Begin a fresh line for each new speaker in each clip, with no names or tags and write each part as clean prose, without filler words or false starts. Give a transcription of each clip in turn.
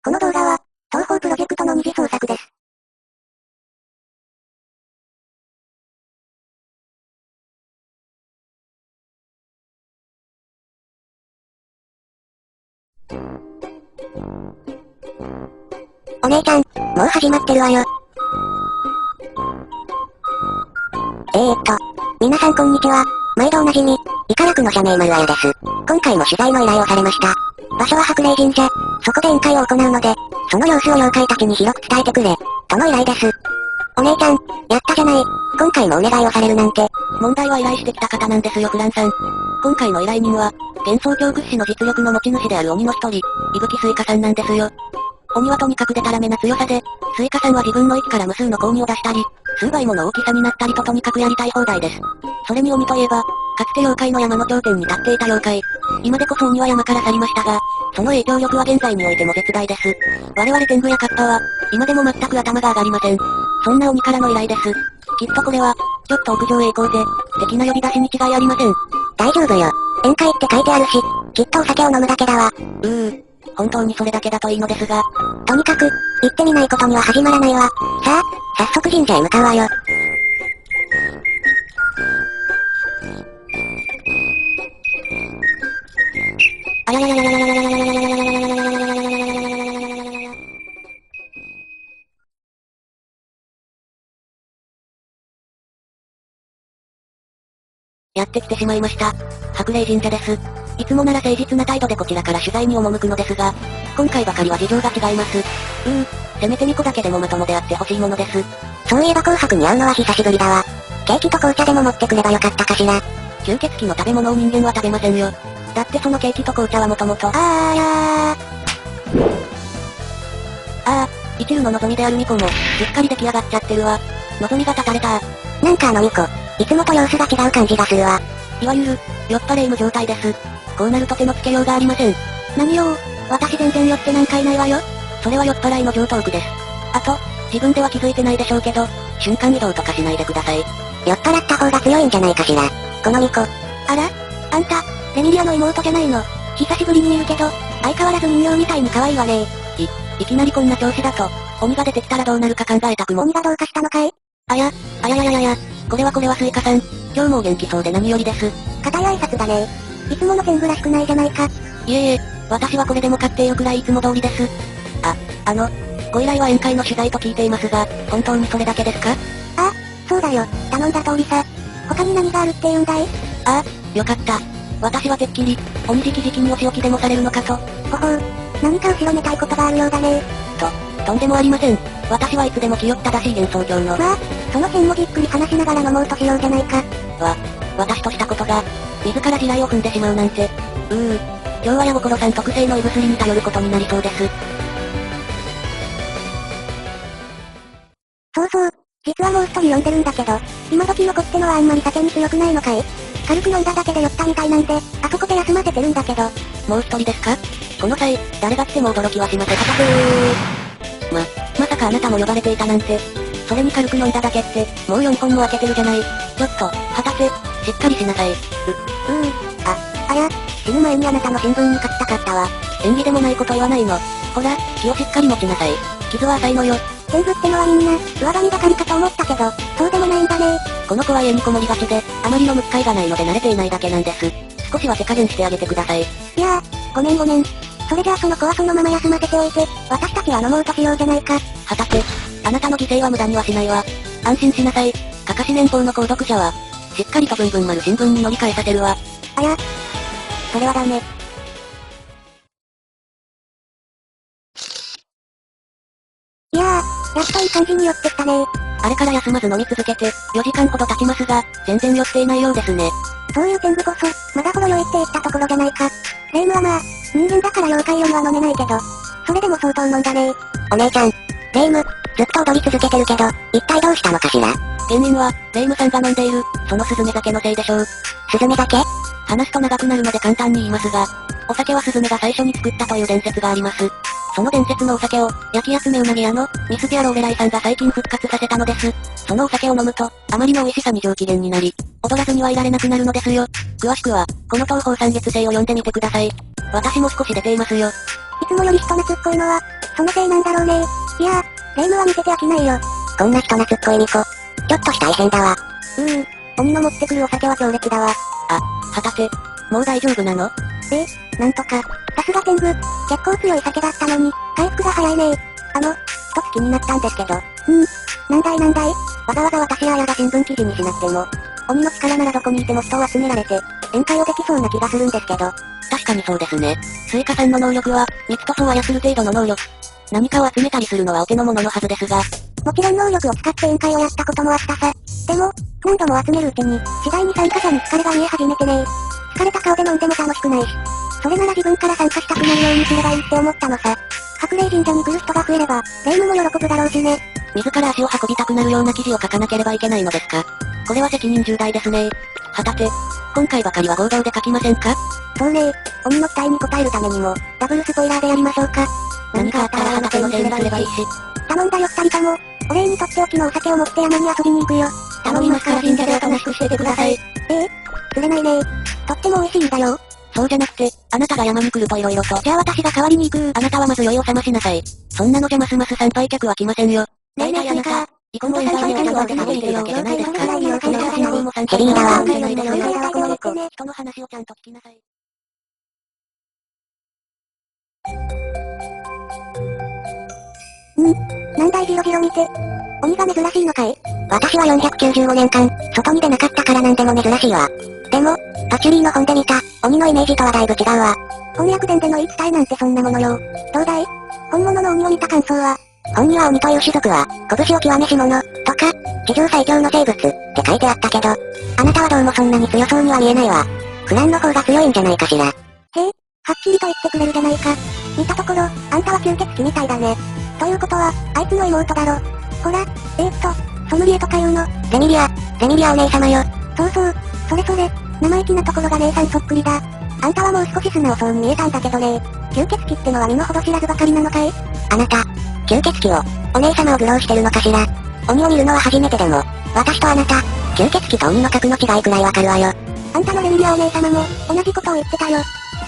この動画は、東方プロジェクトの二次創作です。お姉ちゃん、もう始まってるわよ。皆さんこんにちは。毎度おなじみ、イカラクの社名丸あやです。今回も取材の依頼をされました。場所は白霊神社、そこで宴会を行うので、その様子を妖怪たちに広く伝えてくれ、との依頼です。お姉ちゃん、やったじゃない。今回もお願いをされるなんて。
問題は依頼してきた方なんですよフランさん。今回の依頼人は、幻想郷屈指の実力の持ち主である鬼の一人、伊吹スイカさんなんですよ。鬼はとにかくデタラメな強さで、スイカさんは自分の息から無数の光を出したり、数倍もの大きさになったりととにかくやりたい放題です。それに鬼といえば、かつて妖怪の山の頂点に立っていた妖怪。今でこそ鬼は山から去りましたが、その影響力は現在においても絶大です。我々天狗やカッパは、今でも全く頭が上がりません。そんな鬼からの依頼です。きっとこれは、ちょっと屋上へ行こうぜ、的な呼び出しに違いありません。
大丈夫よ。宴会って書いてあるし、きっとお酒を飲むだけだわ。
本当にそれだけだといいのですが。
とにかく、行ってみないことには始まらないわ。さあ、早速神社へ向かうわよ。
あやややややややややややややややややや。やってきてしまいました。白霊神社です。いつもなら誠実な態度でこちらから取材に赴くのですが、今回ばかりは事情が違います。せめて2個だけでもまともであってほしいものです。
そういえば紅白に会うのは久しぶりだわ。ケーキと紅茶でも持ってくればよかったかしら。
吸血鬼の食べ物を人間は食べませんよ。だってそのケーキと紅茶はもともと。一縷の望みである巫女も、しっかり出来上がっちゃってるわ。望みが絶たれた。
なんか巫女、いつもと様子が違う感じがするわ。
いわゆる、酔っ払い無状態です。こうなると手のつけようがありません。
何よ、私全然酔ってなんかいないわよ。
それは酔っ払いの上等句です。あと、自分では気づいてないでしょうけど、瞬間移動とかしないでください。
酔っ払った方が強いんじゃないかしら。この巫女。
あらあんた、レミリアの妹じゃないの。久しぶりに見るけど、相変わらず人形みたいに可愛いわね。いきなりこんな調子だと、鬼が出てきたらどうなるか考えたくも。
鬼がどうかしたのかい？
あやこれはスイカさん。今日もお元気そうで何よりです。
固い挨拶だね。いつもの天狗らしくないじゃないか。
いえ、私はこれでもかっていうくらいいつも通りです。ご依頼は宴会の取材と聞いていますが、本当にそれだけですか？
そうだよ、頼んだ通りさ。他に何があるって言うんだい？
よかった。私はてっきり、鬼直々にお仕置きでもされるのかと。
ほほう、何か後ろめたいことがあるようだね。
とんでもありません。私はいつでも清く正しい幻想郷の。
まあ、その辺もじっくり話しながら飲もうとしようじゃないか。
私としたことが、自ら地雷を踏んでしまうなんて。今日は矢心さん特製の胃薬に頼ることになりそうです。
そう、実はもう一人呼んでるんだけど、今時の子ってのはあんまり酒に強くないのかい？軽く飲んだだけで酔ったみたいなんで、あそこで休ませてるんだけど。
もう一人ですか？この際、誰が来ても驚きはしません。まさかあなたも呼ばれていたなんて。それに軽く飲んだだけって、もう4本も開けてるじゃない。ちょっと、旗手、しっかりしなさい。
死ぬ前にあなたの新聞に書きたかったわ。
演技でもないこと言わないの。ほら、気をしっかり持ちなさい。傷は浅いのよ。
天狗ってのはみんな、上髪ばかりかと思ったけど、そうでもないんだね。
この子は家にこもりがちで、あまり飲む機会がないので慣れていないだけなんです。少しは手加減してあげてください。
いやごめん。それじゃあその子はそのまま休ませておいて、私たちは飲もうとしようじゃないか。
旗手、あなたの犠牲は無駄にはしないわ。安心しなさい。かかし年俸の購読者は、しっかりとぶんぶん丸新聞に乗り換えさせるわ。
それはダメ。やっといい感じに酔ってきたね。
あれから休まず飲み続けて、4時間ほど経ちますが、全然酔っていないようですね。
そういう天狗こそ、まだほど酔いって言ったところじゃないか。霊夢はまあ、人間だから妖怪よりは飲めないけど、それでも相当飲んだね。お姉ちゃん、霊夢、ずっと踊り続けてるけど、一体どうしたのかしら？
原因は、霊夢さんが飲んでいる、そのスズメ酒のせいでしょう。
スズメ酒？
話すと長くなるので簡単に言いますが、お酒はスズメが最初に作ったという伝説があります。その伝説のお酒を、焼き集めうなぎ屋の、ミスピアローレライさんが最近復活させたのです。そのお酒を飲むと、あまりの美味しさに上機嫌になり、踊らずにはいられなくなるのですよ。詳しくは、この東方三月星を読んでみてください。私も少し出ていますよ。
いつもより人懐っこいのは、そのせいなんだろうね。いや霊夢は見てて飽きないよ。こんな人懐っこい巫女。ちょっとした異変だわ。鬼の持ってくるお酒は強烈だわ。
旗手、もう大丈夫なの？
なんとか。さすが天狗。結構強い酒だったのに、回復が早いね。一つ気になったんですけど。なんだいわざわざ私やあやが新聞記事にしなくても、鬼の力ならどこにいても人を集められて、宴会をできそうな気がするんですけど。
確かにそうですね。スイカさんの能力は、蜜塗装を操る程度の能力。何かを集めたりするのはお手の物のはずですが。
もちろん能力を使って宴会をやったこともあったさ。でも、何度も集めるうちに、次第に参加者に疲れが見え始めてね。疲れた顔で飲んでも楽しくないし。それなら自分から参加したくなるようにすればいいって思ったのさ。白霊神社に来る人が増えれば、霊夢も喜ぶだろうしね。
自ら足を運びたくなるような記事を書かなければいけないのですか？これは責任重大ですね。旗手、今回ばかりは合同で書きませんか？
そうね。鬼の期待に応えるためにも、ダブルスポイラーでやりましょうか。
何かあったら旗手のせいにすればいいし。
頼んだよ二人とも。お礼にとっておきのお酒を持って山に遊びに行くよ。
頼みますから神社でおとなしくしててください。
釣れないね。とっても美味しいんだよ。
そうじゃなくて、あなたが山に来ると色々と。
じゃあ私が代わりに行く。
あなたはまず酔いを覚ましなさい。そんなのじゃますます参拝客は来ませんよ。
ねえねえスイカ。
イコもエンバーにお茶を食べているだけじゃないですか。
ヘビーだわ。
人の話をちゃんと聞きなさい。
なんだいジロジロ見て。鬼が珍しいのかい？私は495年間、外に出なかったからなんでも珍しいわ。でも、パチュリーの本で見た、鬼のイメージとはだいぶ違うわ。翻訳伝での言い伝えなんてそんなものよ。どうだい？本物の鬼を見た感想は？本には鬼という種族は、拳を極めし者、とか、地上最強の生物、って書いてあったけど、あなたはどうもそんなに強そうには見えないわ。クランの方が強いんじゃないかしら。はっきりと言ってくれるじゃないか。見たところ、あんたは吸血鬼みたいだね。ということは、あいつの妹だろ。ほら、ソムリエとか言うの。レミリアお姉様よ。そうそう、それ、生意気なところが姉さんそっくりだ。あんたはもう少し素直そうに見えたんだけどね。吸血鬼ってのは身の程知らずばかりなのかい？あなた、吸血鬼を、お姉様を愚弄してるのかしら。鬼を見るのは初めてでも、私とあなた、吸血鬼と鬼の格の違いくらいわかるわよ。あんたのレミリアお姉様も、同じことを言ってたよ。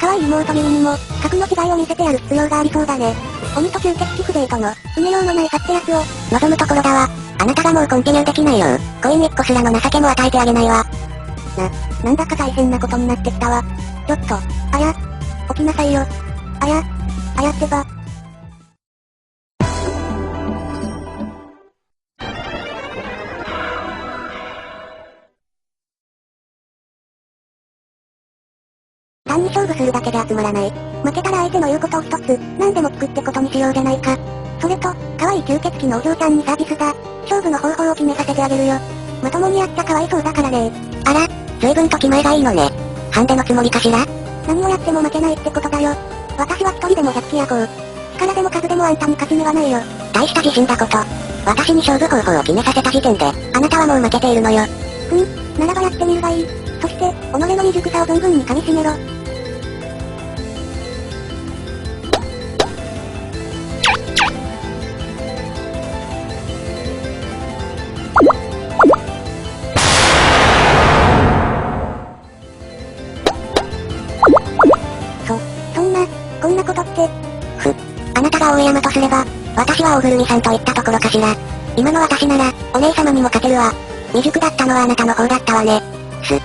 可愛い妹ミニにも、格の違いを見せてやる必要がありそうだね。鬼と吸血鬼フデートの、埋めようのない差ってやつを、望むところだわ。あなたがもうコンティニューできないよう、コイン1個すらの情けも与えてあげないわ。なんだか大変なことになってきたわ。ちょっと、起きなさいよ。ってば。単に勝負するだけで集まらない。負けたら相手の言うことを一つ、何でも聞くってことにしようじゃないか。それと、可愛い吸血鬼のお嬢ちゃんにサービスだ。勝負の方法を決めさせてあげるよ。まともにやっちゃかわいそうだからね。あら、随分と気前がいいのね。ハンデのつもりかしら？何をやっても負けないってことだよ。私は一人でも100機やこう。力でも数でもあんたに勝ち目はないよ。大した自信だこと。私に勝負方法を決めさせた時点で、あなたはもう負けているのよ。ならばやってみるがいい。そして、己の未熟さを存分に噛み締めろ。こんなことって。あなたが大山とすれば、私は大ぐるみさんといったところかしら。今の私なら、お姉様にも勝てるわ。未熟だったのはあなたの方だったわね。ちゃ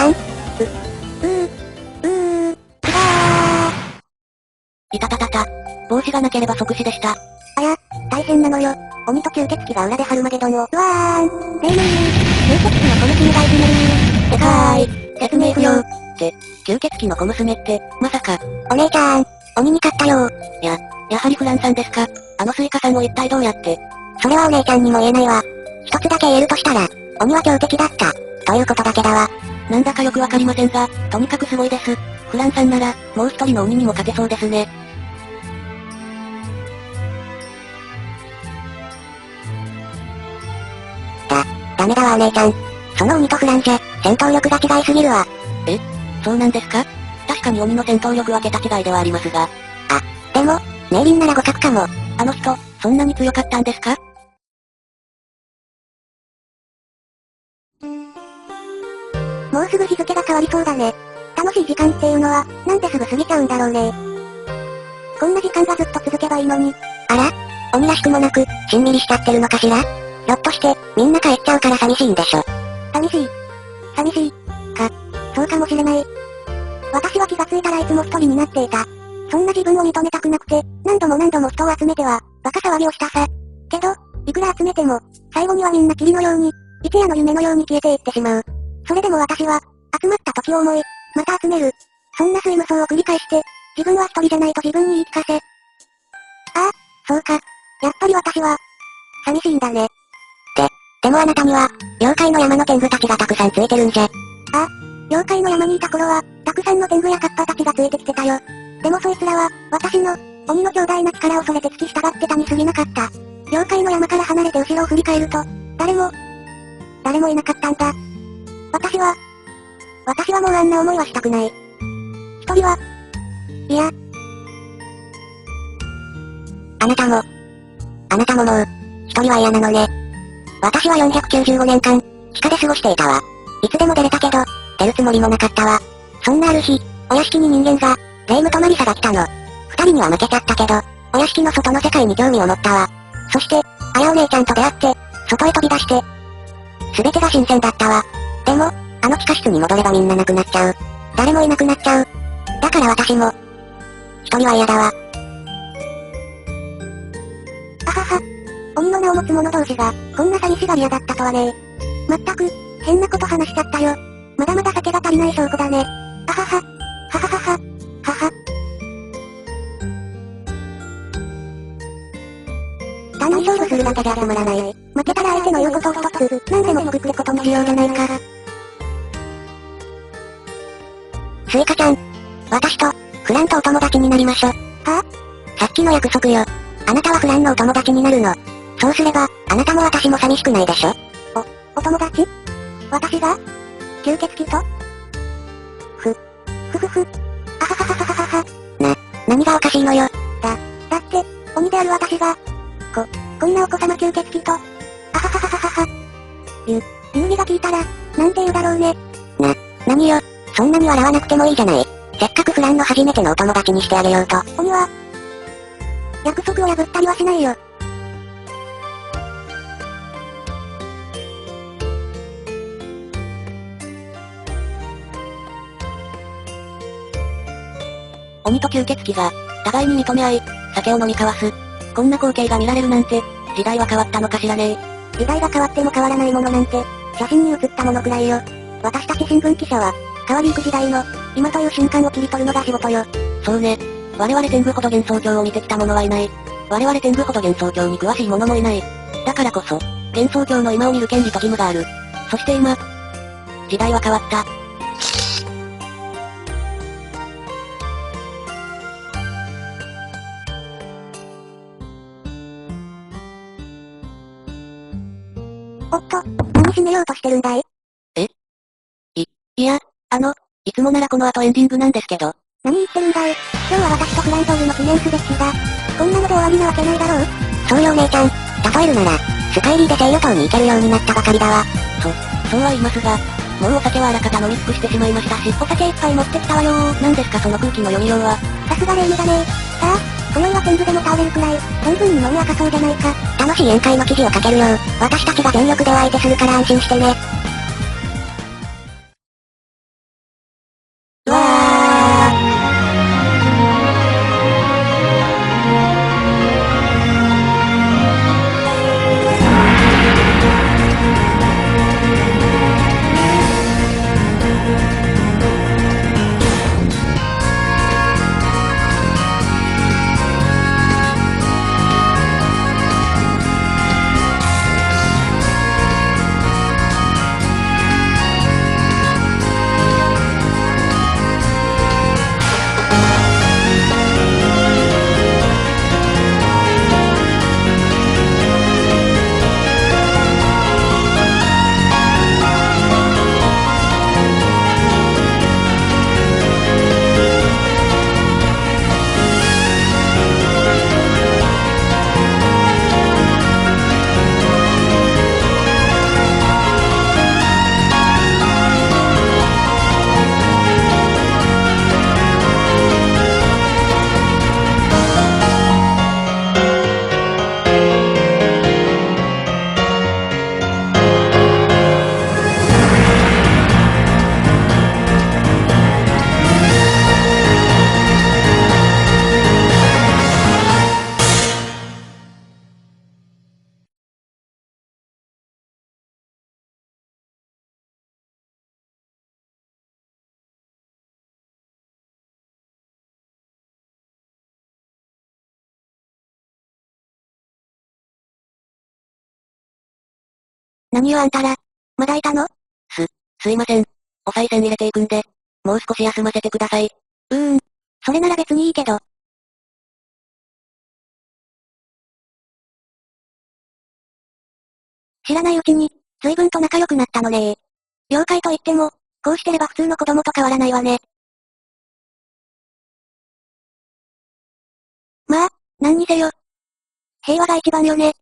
ん。
いたたたた。帽子がなければ即死でした。
大変なのよ。鬼と吸血鬼が裏でハルマゲドンを。霊夢吸血鬼のこの君がいじめる
でかーい。説明不要。吸血鬼の小娘って、まさか。
お姉ちゃん、鬼に勝ったよ。
やはりフランさんですか？あのスイカさんを一体どうやって？
それはお姉ちゃんにも言えないわ。一つだけ言えるとしたら、鬼は強敵だった。ということだけだわ。
なんだかよくわかりませんが、とにかくすごいです。フランさんなら、もう一人の鬼にも勝てそうですね。
ダメだわお姉ちゃん。その鬼とフランじゃ、戦闘力が違いすぎるわ。
そうなんですか？確かに鬼の戦闘力は桁違いではありますが。
でも、ネイリンなら互角かも。
あの人、そんなに強かったんですか？
もうすぐ日付が変わりそうだね。楽しい時間っていうのは、なんですぐ過ぎちゃうんだろうね。こんな時間がずっと続けばいいのに。あら鬼らしくもなく、しんみりしちゃってるのかしら？ひょっとして、みんな帰っちゃうから寂しいんでしょ。寂しい。寂しい。そうかもしれない。私は気がついたらいつも一人になっていた。そんな自分を認めたくなくて、何度も人を集めては、バカ騒ぎをしたさ。けど、いくら集めても、最後にはみんな霧のように、いつやの夢のように消えていってしまう。それでも私は、集まった時を思い、また集める。そんな睡無双を繰り返して、自分は一人じゃないと自分に言い聞かせ。ああ、そうか。やっぱり私は、寂しいんだね。でもあなたには、妖怪の山の天狗たちがたくさんついてるんじゃ。妖怪の山にいた頃は、たくさんの天狗やカッパたちがついてきてたよ。でもそいつらは、私の、鬼の強大な力を恐れて付き従ってたに過ぎなかった。妖怪の山から離れて後ろを振り返ると、誰もいなかったんだ。私はもうあんな思いはしたくない。一人は、いや。あなたももう、一人は嫌なのね。私は495年間、地下で過ごしていたわ。いつでも出れたけど、出るつもりもなかったわ。そんなある日、お屋敷に人間が、霊夢とマリサが来たの。二人には負けちゃったけど、お屋敷の外の世界に興味を持ったわ。そして、あやお姉ちゃんと出会って、外へ飛び出して、すべてが新鮮だったわ。でも、あの地下室に戻ればみんな亡くなっちゃう。誰もいなくなっちゃう。だから私も、一人は嫌だわ。あはは。鬼の名を持つ者同士が、こんな寂しがり屋だったとはね。まったく、変なこと話しちゃったよ。まだまだ酒が足りない証拠だね。あはは。はははは。はは。単に勝負するだけじゃつまらない。負けたら相手の言うことを一つ、何でも聞くってことにしようじゃないか。スイカちゃん。私と、フランとお友達になりましょ。はぁ？さっきの約束よ。あなたはフランのお友達になるの。そうすれば、あなたも私も寂しくないでしょ？お友達？私が？吸血鬼と？あはははははは。何がおかしいのよ。だって、鬼である私が、こんなお子様吸血鬼と、あははははは。ゆうりが聞いたら、なんて言うだろうね。何よ、そんなに笑わなくてもいいじゃない。せっかくフランの初めてのお友達にしてあげようと。鬼は、約束を破ったりはしないよ。
鬼と吸血鬼が、互いに認め合い、酒を飲み交わす。こんな光景が見られるなんて、時代は変わったのかしらね。
時代が変わっても変わらないものなんて、写真に写ったものくらいよ。私たち新聞記者は、変わりゆく時代の、今という瞬間を切り取るのが仕事よ。
そうね。我々天狗ほど幻想郷を見てきた者はいない。我々天狗ほど幻想郷に詳しい者もいない。だからこそ、幻想郷の今を見る権利と義務がある。そして今、時代は変わった。
おっと、何締めようとしてるんだい？
いや、いつもならこの後エンディングなんですけど。
何言ってるんだい？今日は私とフランソールの記念すべき日だ。こんなので終わりなわけないだろう？そうよお姉ちゃん。例えるなら、スカイリーで聖与島に行けるようになったばかりだわ。
そうは言いますが、もうお酒はあらかた飲み尽くしてしまいましたし、
お酒いっぱい持ってきたわよー。
なんですかその空気の読みようは。
さすが霊夢だね。さあ、今宵は天狗でも倒れるくらい、存分に飲み明かそうじゃないか。楽しい宴会の記事を書けるよう、私たちが全力でお相手するから安心してね。うわー。何よあんたら。まだいたの？
すいません。お賽銭入れていくんで、もう少し休ませてください。
それなら別にいいけど。知らないうちに、随分と仲良くなったのね。了解と言っても、こうしてれば普通の子供と変わらないわね。まあ、何にせよ。平和が一番よね。